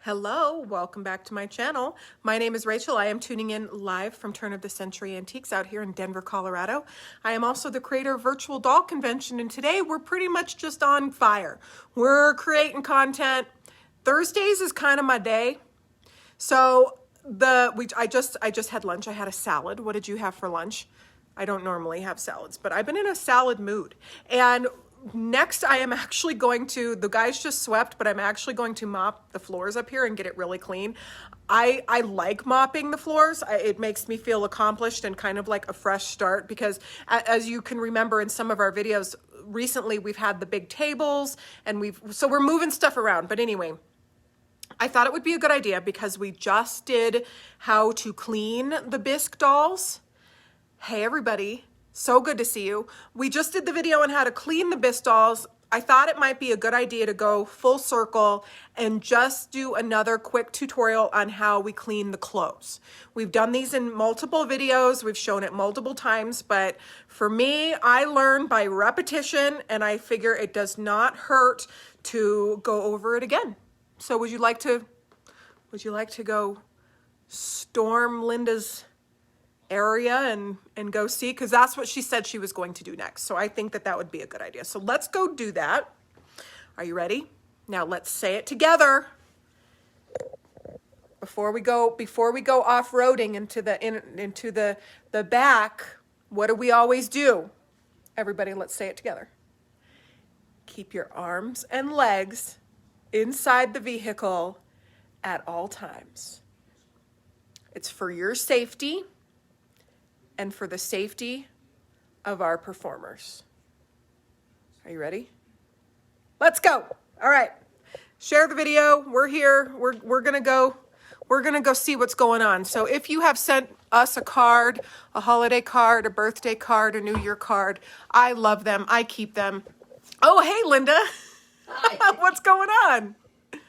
Hello, welcome back to my channel. My name is Rachel. I am tuning in live from Turn of the Century Antiques out here in Denver, Colorado. I am also the creator of Virtual Doll Convention, and today we're pretty much just on fire. We're creating content. Thursdays is kind of my day. So I just had lunch. I had a salad. What did you have for lunch? I don't normally have salads, but I've been in a salad mood. And next I am actually going to, the guys just swept, but I'm actually going to mop the floors up here and get it really clean. I like mopping the floors. It makes me feel accomplished and kind of like a fresh start because as you can remember in some of our videos recently, we've had the big tables and so we're moving stuff around. But anyway, I thought it would be a good idea because we just did how to clean the bisque dolls. Hey everybody, so good to see you. We just did the video on how to clean the bisque dolls. I thought it might be a good idea to go full circle and just do another quick tutorial on how we clean the clothes. We've done these in multiple videos. We've shown it multiple times, but for me, I learn by repetition and I figure it does not hurt to go over it again. So would you like to go storm Linda's area and go see, because that's what she said she was going to do next. So I think that would be a good idea. So let's go do that. Are you ready? Now let's say it together. Before we go off-roading into the back, what do we always do? Everybody, let's say it together. Keep your arms and legs inside the vehicle at all times. It's for your safety and for the safety of our performers. Are you ready? Let's go. All right. Share the video. We're here. We're gonna go see what's going on. So if you have sent us a card, a holiday card, a birthday card, a New Year card, I love them. I keep them. Oh, hey, Linda. Hi. What's going on?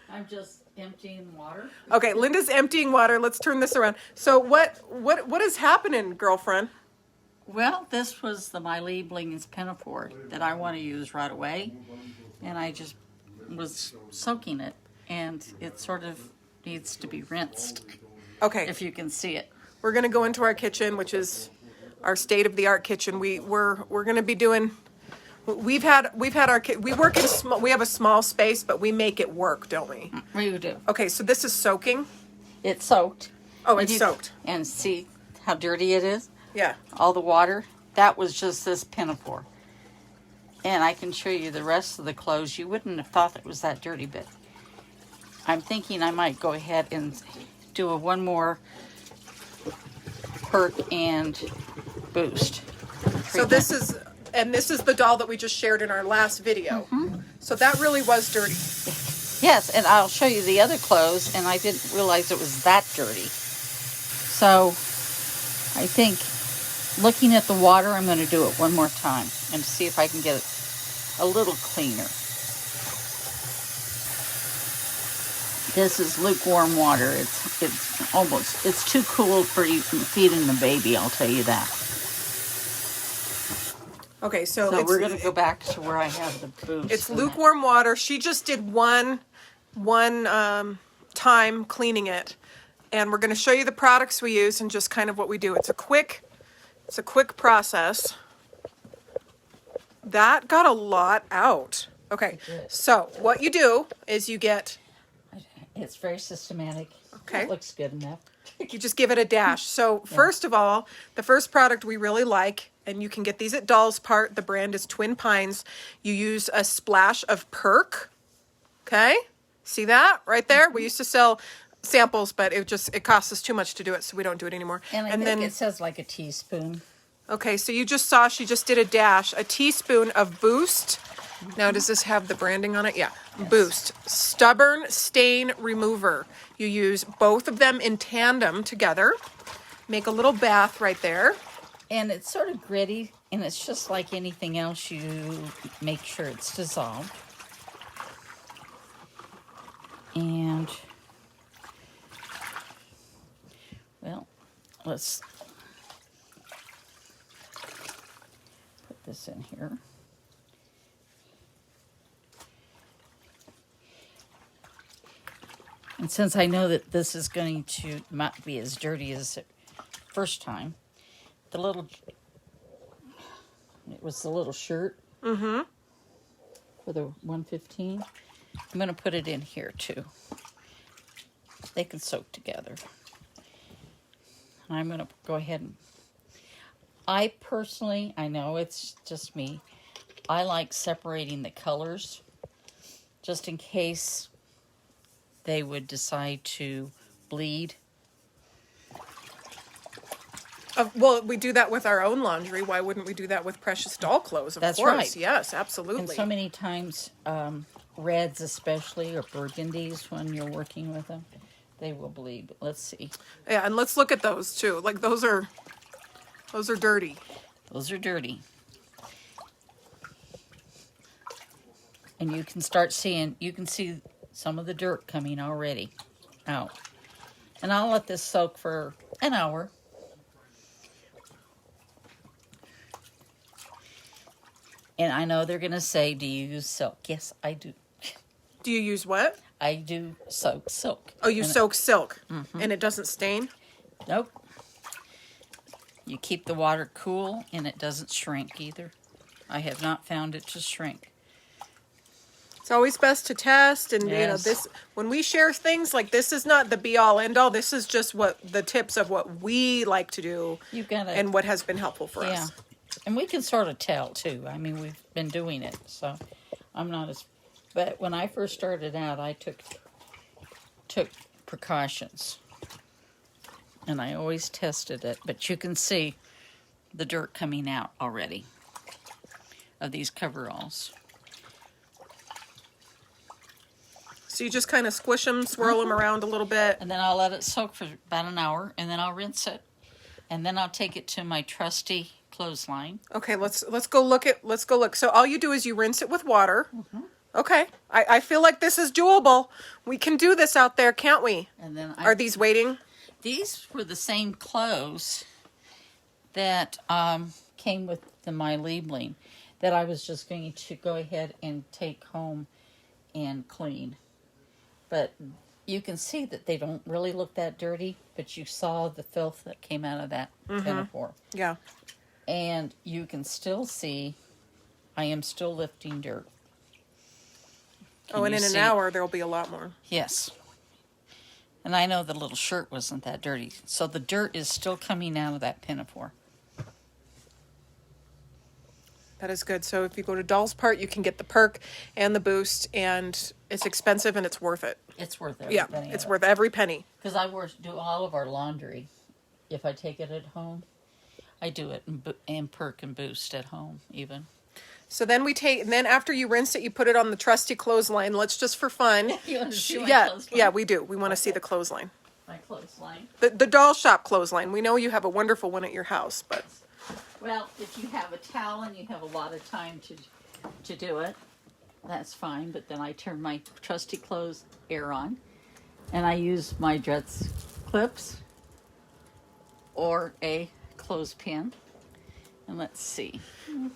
I'm just emptying water. Okay, Linda's emptying water. Let's turn this around. So what is happening, girlfriend? Well, this was my Lieblings pinafore that I want to use right away. And I just was soaking it. And it sort of needs to be rinsed. Okay. If you can see it. We're going to go into our kitchen, which is our state-of-the-art kitchen. We're going to be doing... We have a small space, but we make it work, don't we? We do. Okay, so this is soaking. It's soaked. Oh, it's soaked. And see how dirty it is? Yeah. All the water. That was just this pinafore. And I can show you the rest of the clothes. You wouldn't have thought it was that dirty, but I'm thinking I might go ahead and do one more perk and boost. So this is the doll that we just shared in our last video. Mm-hmm. So that really was dirty. Yes, and I'll show you the other clothes, and I didn't realize it was that dirty. So I think looking at the water, I'm going to do it one more time and see if I can get it a little cleaner. This is lukewarm water. It's too cool for you feeding the baby, I'll tell you that. Okay, so we're going to go back to where I have the boost. It's lukewarm water. She just did one time cleaning it, and we're going to show you the products we use and just kind of what we do. It's a quick process. That got a lot out. Okay, so what you do is you get... It's very systematic. Okay. That looks good enough. You just give it a dash. So first of all, the first product we really like, and you can get these at Dolls Part. The brand is Twin Pines. You use a splash of perk. Okay? See that right there? We used to sell samples, but it costs us too much to do it, so we don't do it anymore. And I think it says like a teaspoon. Okay, so you just saw she just did a dash. A teaspoon of Boost. Now, does this have the branding on it? Yeah. Yes. Boost. Stubborn Stain Remover. You use both of them in tandem together. Make a little bath right there. And it's sort of gritty, and it's just like anything else. You make sure it's dissolved. And, well, let's put this in here. And since I know that this is going to not be as dirty as the first time, it was the little shirt for the 115. I'm going to put it in here too. They can soak together. And I'm going to go ahead and, I personally, I know it's just me, I like separating the colors just in case they would decide to bleed. Well, we do that with our own laundry. Why wouldn't we do that with precious doll clothes? Of That's course. right. Yes, absolutely. And so many times, reds especially, or burgundies, when you're working with them, they will bleed. But let's see. Yeah, and let's look at those too. Like those are dirty. Those are dirty. And you can start seeing, you can see some of the dirt coming already out. And I'll let this soak for an hour. And I know they're going to say, do you use silk? Yes, I do. Do you use what? I do soak silk. Oh, you soak silk, and it doesn't stain? Nope. You keep the water cool, and it doesn't shrink either. I have not found it to shrink. It's always best to test, and Yes. this, when we share things, like, this is not the be-all, end-all. This is just the tips of what we like to do You've got to, and what has been helpful for yeah. us. And we can sort of tell, too. I mean, we've been doing it, so I'm not as... But when I first started out, I took precautions. And I always tested it. But you can see the dirt coming out already of these coveralls. So you just kind of squish them, swirl them around a little bit. And then I'll let it soak for about an hour, and then I'll rinse it. And then I'll take it to my trusty clothesline. Okay, let's go look. So all you do is you rinse it with water. Okay, I feel like this is doable. We can do this out there, can't we? And then Are these waiting? These were the same clothes that came with my labeling that I was just going to go ahead and take home and clean. But you can see that they don't really look that dirty, but you saw the filth that came out of that pinafore. Yeah. And you can still see I am still lifting dirt. Oh, and in an hour, there'll be a lot more. Yes. And I know the little shirt wasn't that dirty. So the dirt is still coming out of that pinafore. That is good. So if you go to Doll's Part, you can get the perk and the boost, and it's expensive and it's worth it. It's worth every Yeah, penny. it's worth every penny. Because I do all of our laundry. If I take it at home, I do it in perk and boost at home even. So then and then after you rinse it, you put it on the trusty clothesline. Let's just for fun. You want to see my Yeah, clothesline? yeah, we do. We want to see the clothesline. My clothesline. The doll shop clothesline. We know you have a wonderful one at your house, but Well, if you have a towel and you have a lot of time to do it, that's fine. But then I turn my trusty clothes air on, and I use my dress clips or a clothespin. And let's see.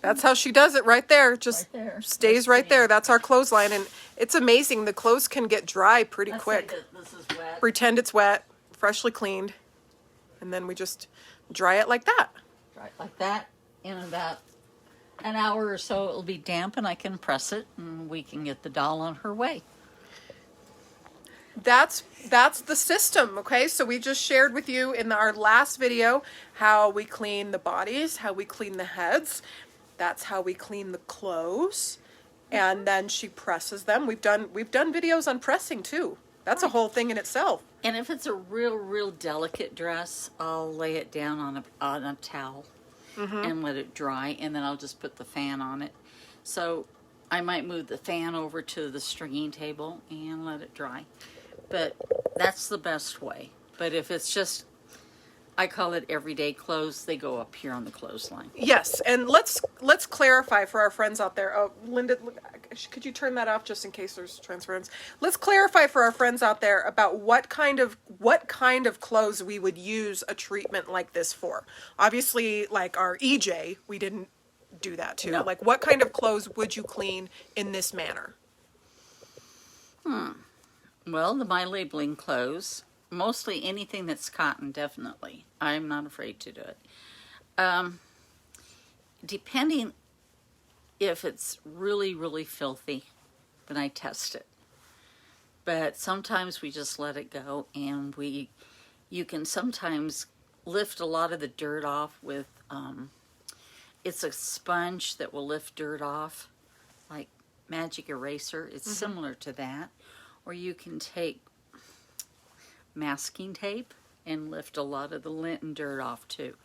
that's how she does it right there. Just Right there. stays Let's right see. there. That's our clothesline, and it's amazing. The clothes can get dry pretty Let's quick. say that this is wet. Pretend it's wet, freshly cleaned, and then we just dry it like that. Right, like that. In about an hour or so, it'll be damp, and I can press it, and we can get the doll on her way. That's the system, okay? So we just shared with you in our last video how we clean the bodies, how we clean the heads. That's how we clean the clothes. And then she presses them. We've done videos on pressing too. That's a whole thing in itself. And if it's a real delicate dress, I'll lay it down on a towel and let it dry, and then I'll just put the fan on it. So I might move the fan over to the stringing table and let it dry. But that's the best way. But if it's just, I call it everyday clothes, they go up here on the clothesline. Yes, and let's clarify for our friends out there. Oh, Linda, could you turn that off just in case there's transference? Let's clarify for our friends out there about what kind of clothes we would use a treatment like this for. Obviously, like our EJ, we didn't do that to. No. Like, what kind of clothes would you clean in this manner? Well, my labeling clothes, mostly anything that's cotton, definitely. I'm not afraid to do it. Depending if it's really, really filthy, then I test it. But sometimes we just let it go, and you can sometimes lift a lot of the dirt off with, it's a sponge that will lift dirt off, like Magic Eraser. It's similar to that. Or you can take masking tape and lift a lot of the lint and dirt off too.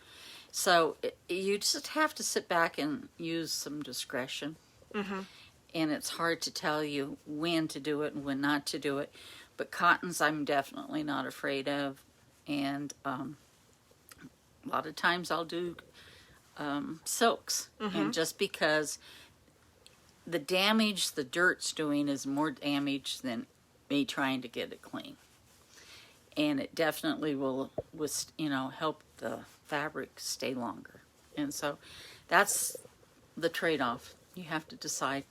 So you just have to sit back and use some discretion. And it's hard to tell you when to do it and when not to do it. But cottons I'm definitely not afraid of. And a lot of times I'll do silks. And just because the damage the dirt's doing is more damage than me trying to get it clean. And it definitely will help the fabric stay longer. And so that's the trade-off. You have to decide.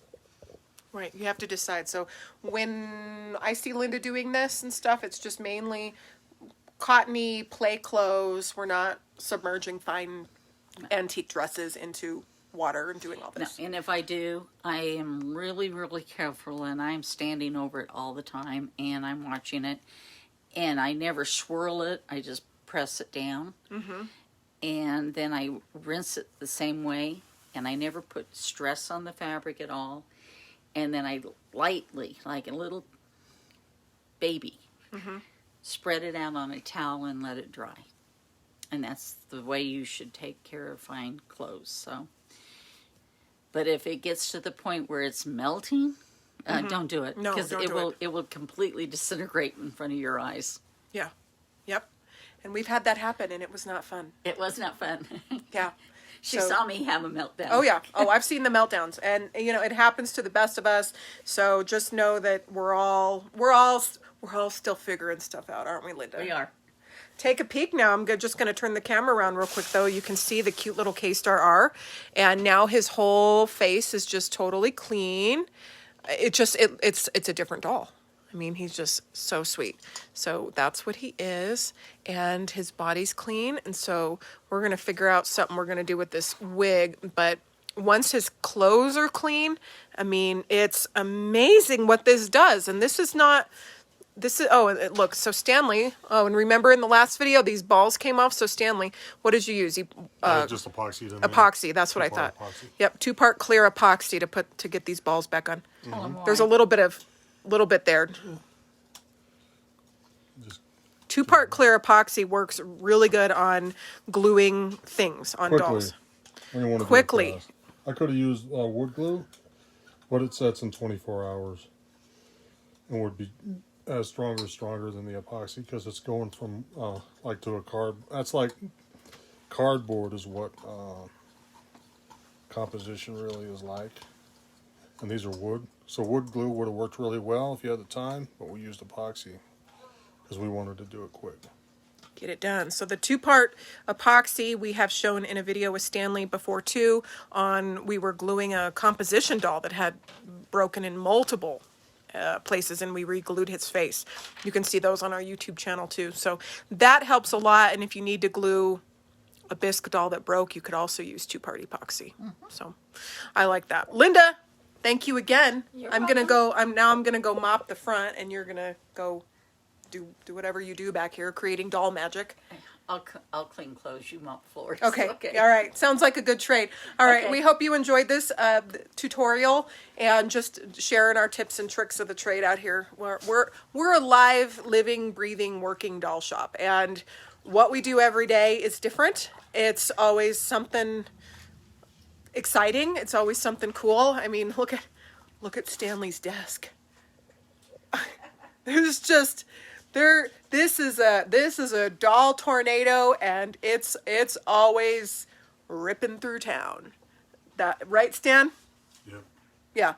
Right, you have to decide. So when I see Linda doing this and stuff, it's just mainly cottony play clothes. We're not submerging fine antique dresses into water and doing all this. No, and if I do, I am really, really careful, and I'm standing over it all the time, and I'm watching it. And I never swirl it. I just press it down. And then I rinse it the same way. And I never put stress on the fabric at all. And then I lightly, like a little baby, spread it out on a towel and let it dry. And that's the way you should take care of fine clothes. So, but if it gets to the point where it's melting, don't do it. No, because don't it will completely disintegrate in front of your eyes. Yeah. Yep. And we've had that happen, and it was not fun. It was not fun. Yeah. She saw me have a meltdown. Oh, yeah. Oh, I've seen the meltdowns. And, it happens to the best of us. So just know that we're all still figuring stuff out, aren't we, Linda? We are. Take a peek now. I'm just going to turn the camera around real quick, though. You can see the cute little K-Star R. And now his whole face is just totally clean. It's a different doll. I mean, he's just so sweet. So that's what he is. And his body's clean. And so we're going to figure out something we're going to do with this wig. But once his clothes are clean, I mean, it's amazing what this does. And look, so Stanley, and remember in the last video, these balls came off. So Stanley, what did you use? Just epoxy. Epoxy, that's what I thought. Epoxy. Yep, 2-part clear epoxy to get these balls back on. There's a little bit there. Just 2-part clear epoxy works really good on gluing things on dolls. I didn't want to Quickly. do it fast. I could have used wood glue, but it sets in 24 hours and would be stronger than the epoxy because it's going from to a card. That's like cardboard is what composition really is like, and these are wood. So wood glue would have worked really well if you had the time, but we used epoxy because we wanted to do it quick. Get it done. So the 2-part epoxy we have shown in a video with Stanley before too. We were gluing a composition doll that had broken in multiple places, and we re-glued his face. You can see those on our YouTube channel too. So that helps a lot. And if you need to glue a bisque doll that broke, you could also use 2-part epoxy. So I like that. Linda, thank you again. I'm gonna go mop the front, and you're gonna go do whatever you do back here, creating doll magic. I'll clean clothes. You mop floors. Okay. All right. Sounds like a good trade. All right. Okay. We hope you enjoyed this tutorial and just sharing our tips and tricks of the trade out here. We're a live, living, breathing, working doll shop, and what we do every day is different. It's always something exciting. It's always something cool. I mean, look at Stanley's desk. There's just there. This is a doll tornado, and it's always ripping through town. That right, Stan? Yep. Yeah.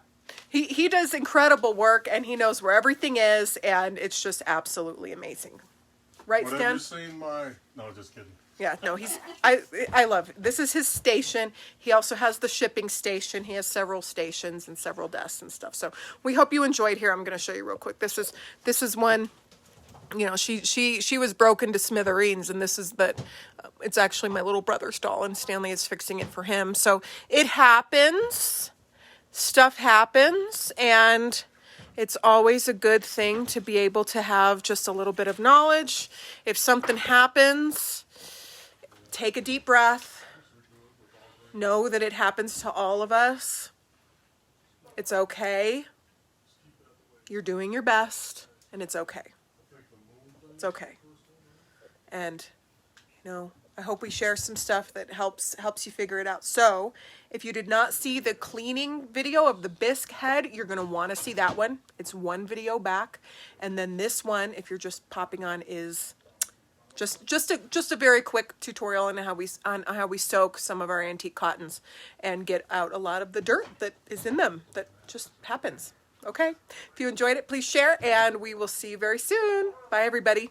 He does incredible work, and he knows where everything is, and it's just absolutely amazing. Right, Whatever Stan? you seen my... No, just kidding. Yeah, no, I love it. This is his station. He also has the shipping station. He has several stations and several desks and stuff. So we hope you enjoyed. Here, I'm going to show you real quick. This is one, you know, she was broken to smithereens, and this is it's actually my little brother's doll, and Stanley is fixing it for him. So it happens. Stuff happens, and it's always a good thing to be able to have just a little bit of knowledge. If something happens, take a deep breath. Know that it happens to all of us. It's okay. You're doing your best, and it's okay. It's okay. And, you know, I hope we share some stuff that helps you figure it out. So, if you did not see the cleaning video of the bisque head, you're going to want to see that one. It's one video back. And then this one, if you're just popping on, is just a very quick tutorial on how we soak some of our antique cottons and get out a lot of the dirt that is in them that just happens. Okay? If you enjoyed it, please share, and we will see you very soon. Bye, everybody.